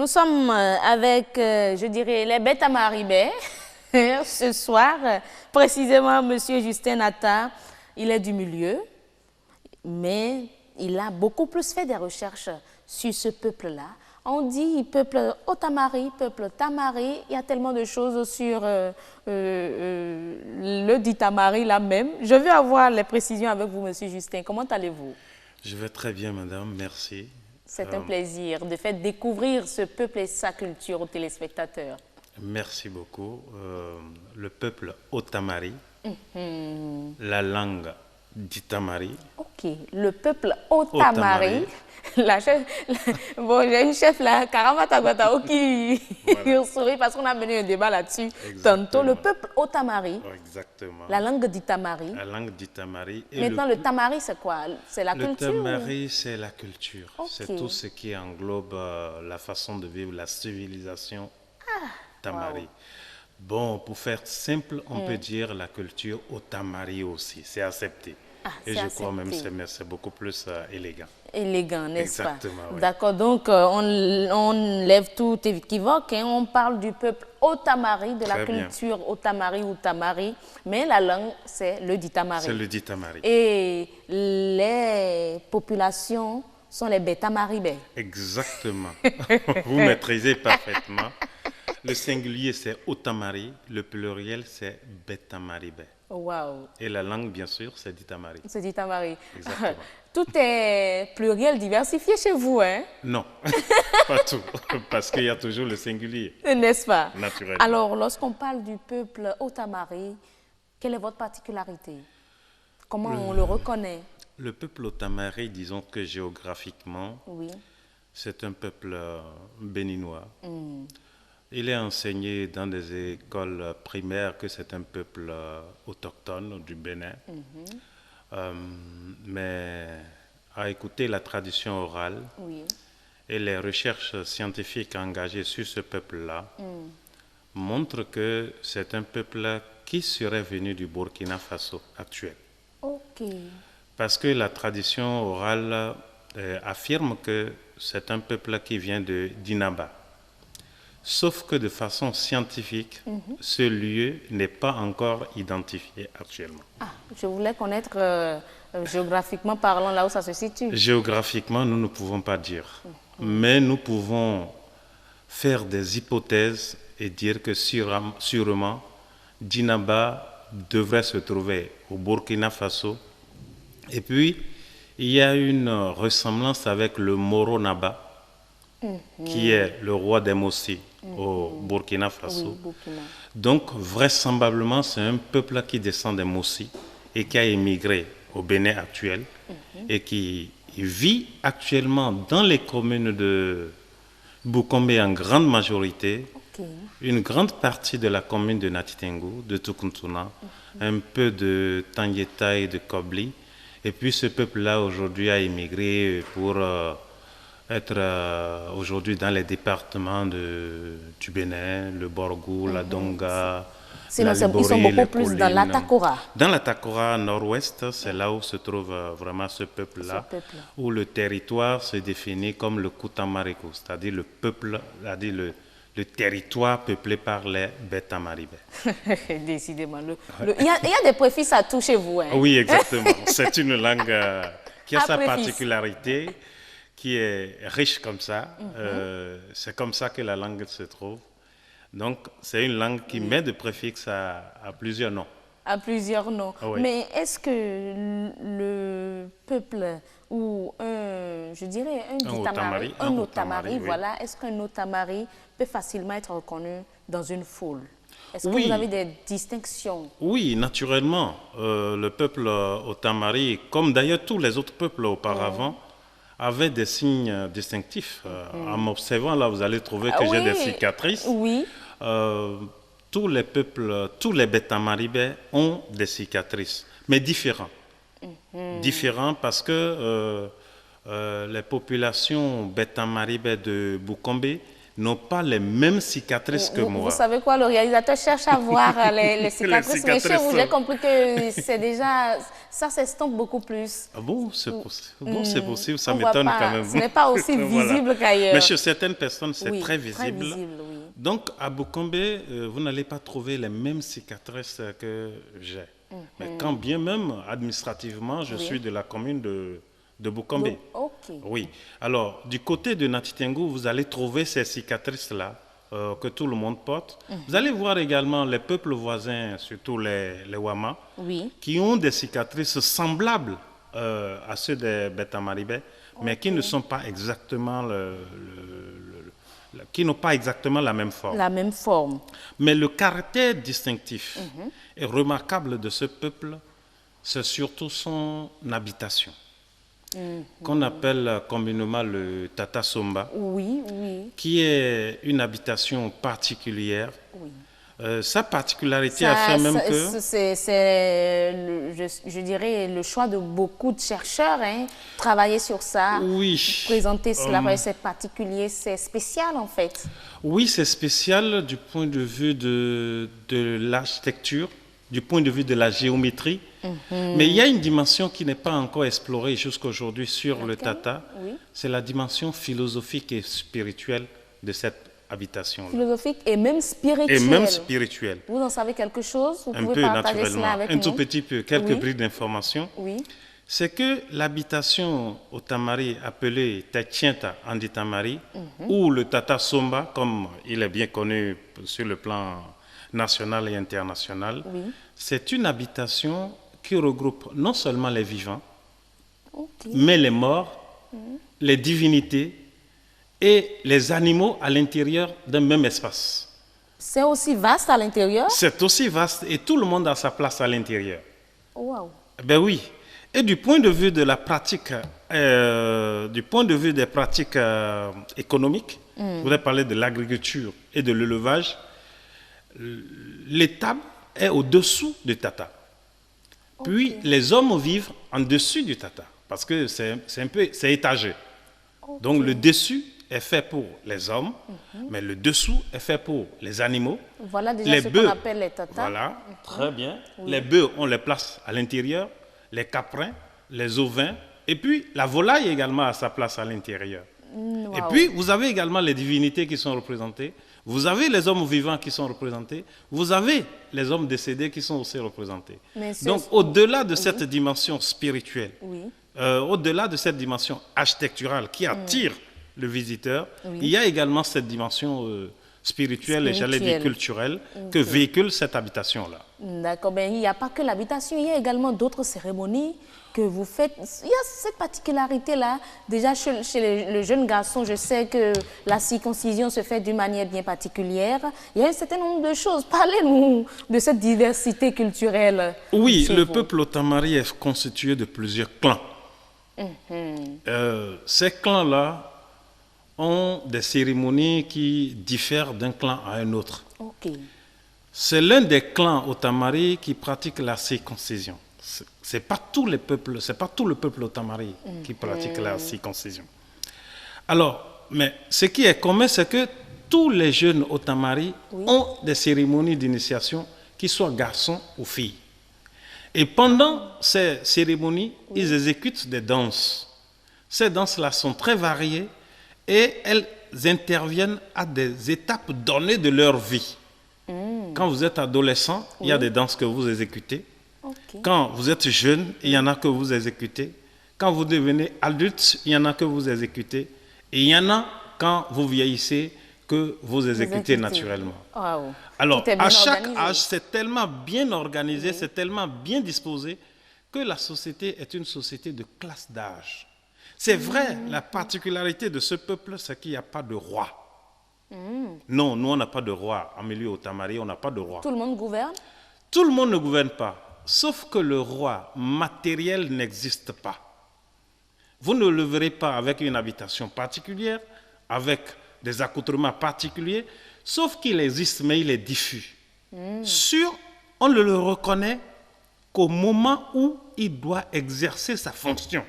Nous sommes avec, je dirais, les bêtes à Maribé ce soir. Précisément, Monsieur Justin Attah, il est du milieu, mais il a beaucoup plus fait des recherches sur ce peuple-là. On dit peuple Otamari, peuple Tamari, il y a tellement de choses sur le dit Tamari là même. Je veux avoir les précisions avec vous, Monsieur Justin. Comment allez-vous? Je vais très bien, madame, merci. C'est un plaisir de faire découvrir ce peuple et sa culture aux téléspectateurs. Merci beaucoup. Le peuple Otamari, la langue d'Itamari. Ok, le peuple Otamari. Bon, j'ai une chef là, Karamata Guatao, qui sourit parce qu'on a mené un débat là-dessus. Tantôt, le peuple Otamari. Exactement. La langue d'Itamari. La langue d'Itamari. Maintenant, le Tamari, c'est quoi? C'est la culture? Le Tamari, c'est la culture. Okay. C'est tout ce qui englobe la façon de vivre, la civilisation Tamari. Wow. Bon, pour faire simple, on peut dire la culture Otamari aussi. C'est accepté. Et je crois même que c'est beaucoup plus élégant. Élégant, n'est-ce pas? Exactement. Oui. D'accord, donc on lève tout équivoque, hein, on parle du peuple Otamari, de la culture Otamari ou Tamari, mais la langue, c'est le Ditamari. C'est le Ditamari. Et les populations sont les Betamaribé. Exactement. Vous maîtrisez parfaitement. Le singulier, c'est Otamari, le pluriel, c'est Betamaribé. Wow. Et la langue, bien sûr, c'est Ditamari. C'est Ditamari. Exactement. Tout est pluriel diversifié chez vous, hein? Non, pas tout, parce qu'il y a toujours le singulier. N'est-ce pas? Naturellement. Alors, lorsqu'on parle du peuple Otamari, quelle est votre particularité? Comment on le reconnaît? Le peuple Otamari, disons que géographiquement, c'est un peuple béninois. Il est enseigné dans des écoles primaires que c'est un peuple autochtone du Bénin. Mais à écouter la tradition orale et les recherches scientifiques engagées sur ce peuple-là montrent que c'est un peuple qui serait venu du Burkina Faso actuel. Parce que la tradition orale affirme que c'est un peuple qui vient de Dinaba. Sauf que de façon scientifique, ce lieu n'est pas encore identifié actuellement. Ah, je voulais connaître géographiquement parlant là où ça se situe. Géographiquement, nous ne pouvons pas dire. Mais nous pouvons faire des hypothèses et dire que sûrement, Dinaba devrait se trouver au Burkina Faso. Et puis, il y a une ressemblance avec le Moro Naba, qui est le roi des Mossi au Burkina Faso. Donc, vraisemblablement, c'est un peuple qui descend des Mossi et qui a émigré au Bénin actuel et qui vit actuellement dans les communes de Bukombe en grande majorité, une grande partie de la commune de Natitengu, de Tukuntuna, un peu de Tangueta et de Kobli. Et puis ce peuple-là aujourd'hui a émigré pour être aujourd'hui dans les départements du Bénin, le Borgou, la Donga, sinon, la Liborie, ils sont beaucoup plus dans l'Atakora. Dans l'Atakora nord-ouest, c'est là où se trouve vraiment ce peuple-là, où le territoire se définit comme le Kutamariko, c'est-à-dire le peuple, c'est-à-dire le territoire peuplé par les Betamaribé. Décidément. Il y a des préfixes à tout chez vous. Hein? Oui, exactement. C'est une langue qui a sa particularité, qui est riche comme ça. C'est comme ça que la langue se trouve. Donc, c'est une langue qui met de préfixes à plusieurs noms. À plusieurs noms. Mais est-ce que le peuple ou je dirais un Otamari, voilà, est-ce qu'un Otamari peut facilement être reconnu dans une foule? Est-ce que vous avez des distinctions? Oui, naturellement. Le peuple Otamari, comme d'ailleurs tous les autres peuples auparavant, avait des signes distinctifs. En m'observant, là, vous allez trouver que j'ai des cicatrices. Oui. Tous les peuples, tous les Betamaribé ont des cicatrices, mais différents. Différents parce que les populations Betamaribé de Bukombe n'ont pas les mêmes cicatrices que moi. Vous savez quoi, le réalisateur cherche à voir les cicatrices, mais chez vous, j'ai compris que c'est déjà, ça s'estompe beaucoup plus. Ah bon, c'est possible. Bon, c'est possible, ça m'étonne quand même. Ce n'est pas aussi visible qu'ailleurs. Mais chez certaines personnes, c'est très visible. Très visible, oui. Donc, à Boukombe, vous n'allez pas trouver les mêmes cicatrices que j'ai. Mais quand bien même, administrativement, je suis de la commune de Boukombe. Oui. Alors, du côté de Natitengu, vous allez trouver ces cicatrices-là que tout le monde porte. Vous allez voir également les peuples voisins, surtout les Wama, qui ont des cicatrices semblables à ceux des Beta Maribé, mais qui ne sont pas exactement qui n'ont pas exactement la même forme. La même forme. Mais le caractère distinctif et remarquable de ce peuple, c'est surtout son habitation, qu'on appelle communément le Tata Somba, qui est une habitation particulière. Sa particularité a fait même que... C'est, je dirais, le choix de beaucoup de chercheurs, travailler sur ça, présenter cela, c'est particulier, c'est spécial en fait. Oui, c'est spécial du point de vue de l'architecture, du point de vue de la géométrie, mais il y a une dimension qui n'est pas encore explorée jusqu'à aujourd'hui sur le Tata, c'est la dimension philosophique et spirituelle de cette habitation. Philosophique et même spirituelle. Et même spirituelle. Vous en savez quelque chose? Vous un pouvez peu partager naturellement, cela avec un nous? tout petit peu, quelques brides d'informations. C'est que l'habitation au Tamari appelée Tachienta Anditamari, ou le Tata Somba, comme il est bien connu sur le plan national et international, c'est une habitation qui regroupe non seulement les vivants, mais les morts, les divinités et les animaux à l'intérieur d'un même espace. C'est aussi vaste à l'intérieur? C'est aussi vaste et tout le monde a sa place à l'intérieur. Wow. Ben oui. Et du point de vue de la pratique, du point de vue des pratiques économiques, je voudrais parler de l'agriculture et de l'élevage, l'étable est au-dessous du Tata. Puis les hommes vivent en dessus du Tata, parce que c'est étagé. Donc le dessus est fait pour les hommes, mais le dessous est fait pour les animaux. Voilà déjà ce qu'on appelle les Tatas. Voilà, très bien. Les bœufs, on les place à l'intérieur, les caprins, les ovins, et puis la volaille également a sa place à l'intérieur. Et puis vous avez également les divinités qui sont représentées. Vous avez les hommes vivants qui sont représentés, vous avez les hommes décédés qui sont aussi représentés. Donc, au-delà de cette dimension spirituelle, au-delà de cette dimension architecturale qui attire le visiteur, il y a également cette dimension spirituelle et j'allais dire culturelle que véhicule cette habitation-là. D'accord, ben, il n'y a pas que l'habitation, il y a également d'autres cérémonies que vous faites. Il y a cette particularité-là. Déjà, chez le jeune garçon, je sais que la circoncision se fait d'une manière bien particulière. Il y a un certain nombre de choses. Parlez-nous de cette diversité culturelle. Oui, le peuple Otamari est constitué de plusieurs clans. Ces clans-là ont des cérémonies qui diffèrent d'un clan à un autre. C'est l'un des clans Otamari qui pratique la circoncision. C'est pas tout le peuple Otamari qui pratique la circoncision. Alors, mais ce qui est commun, c'est que tous les jeunes Otamari ont des cérémonies d'initiation, qu'ils soient garçons ou filles. Et pendant ces cérémonies, ils exécutent des danses. Ces danses-là sont très variées et elles interviennent à des étapes données de leur vie. Quand vous êtes adolescent, il y a des danses que vous exécutez. Quand vous êtes jeune, il y en a que vous exécutez. Quand vous devenez adulte, il y en a que vous exécutez. Et il y en a, quand vous vieillissez, que vous exécutez naturellement. Alors, à chaque âge, c'est tellement bien organisé, c'est tellement bien disposé que la société est une société de classe d'âge. C'est vrai, la particularité de ce peuple, c'est qu'il n'y a pas de roi. Non, nous, on n'a pas de roi. En milieu Otamari, on n'a pas de roi. Tout le monde gouverne? Tout le monde ne gouverne pas, sauf que le roi matériel n'existe pas. Vous ne le verrez pas avec une habitation particulière, avec des accoutrements particuliers, sauf qu'il existe, mais il est diffus. On ne le reconnaît qu'au moment où il doit exercer sa fonction.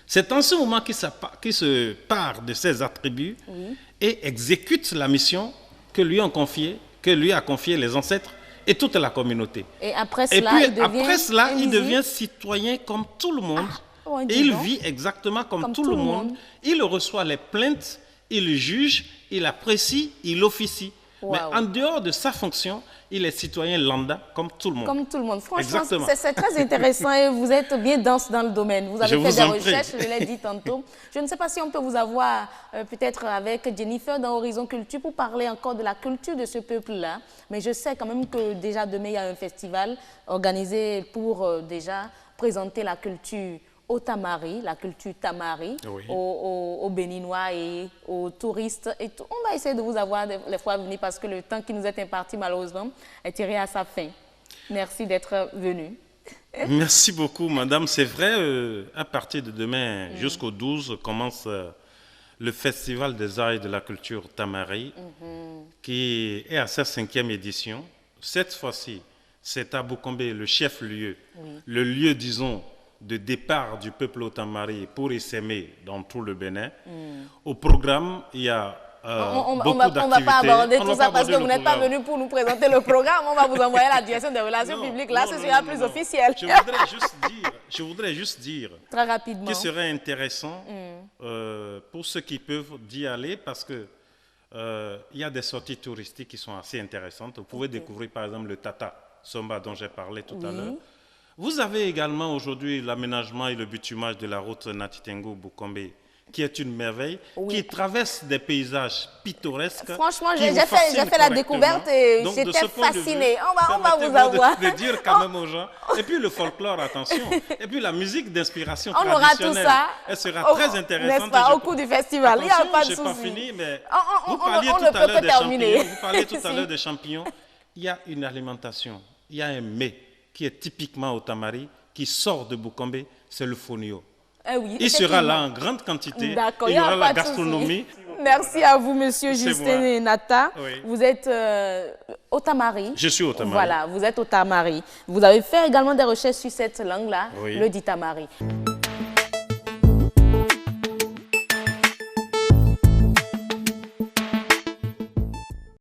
C'est en ce moment qu'il se part de ses attributs et exécute la mission que lui a confié les ancêtres et toute la communauté. Et après cela, il devient citoyen comme tout le monde. Et il vit exactement comme tout le monde. Il reçoit les plaintes, il juge, il apprécie, il officie. Wow. Mais en dehors de sa fonction, il est citoyen lambda comme tout le monde. Comme tout le monde. Franchement, c'est très intéressant et vous êtes bien dense dans le domaine. Vous avez fait des recherches, je l'ai dit tantôt. Je ne sais pas si on peut vous avoir peut-être avec Jennifer dans Horizon Culture pour parler encore de la culture de ce peuple-là. Mais je sais quand même que déjà demain, il y a un festival organisé pour déjà présenter la culture au Tamari, la culture Tamari, aux Béninois et aux touristes. Et tout. On va essayer de vous avoir les fois à venir parce que le temps qui nous est imparti, malheureusement, est tiré à sa fin. Merci d'être venu. Merci beaucoup, madame. C'est vrai, à partir de demain jusqu'au 12, commence le Festival des arts et de la culture Tamari, qui est à sa 5e édition. Cette fois-ci, c'est à Boukombe, le chef-lieu, le lieu, disons, de départ du peuple au Tamari pour s'aimer dans tout le Bénin. Au programme, il y a beaucoup d'activités. On ne va pas aborder tout ça parce que vous n'êtes pas venu pour nous présenter le programme. On va vous envoyer à la direction des relations publiques. Là, ce sera plus officiel. Je voudrais juste dire très rapidement qu'il serait intéressant pour ceux qui peuvent d'y aller parce que il y a des sorties touristiques qui sont assez intéressantes. Vous pouvez découvrir par exemple le Tata Somba dont j'ai parlé tout à l'heure. Vous avez également aujourd'hui l'aménagement et le bitumage de la route Natitengo-Boukombe, qui est une merveille, qui traverse des paysages pittoresques. Franchement, j'ai fait la découverte et j'étais fascinée. On va vous avoir. De dire quand même aux gens. Et puis le folklore, attention. Et puis la musique d'inspiration traditionnelle. On aura tout ça. Elle sera très intéressante. N'est-ce pas, au cours du festival. Il n'y a pas de souci. Je n'ai pas fini, mais vous parliez tout à l'heure des champignons. Il y a une alimentation, il y a un mets qui est typiquement au Tamari, qui sort de Boukombe, c'est le fonio. Il sera là en grande quantité. Il y aura la gastronomie. Merci à vous, monsieur Justin Nata. Vous êtes au Tamari. Je suis au Tamari. Voilà, vous êtes au Tamari. Vous avez fait également des recherches sur cette langue-là, le dit Tamari.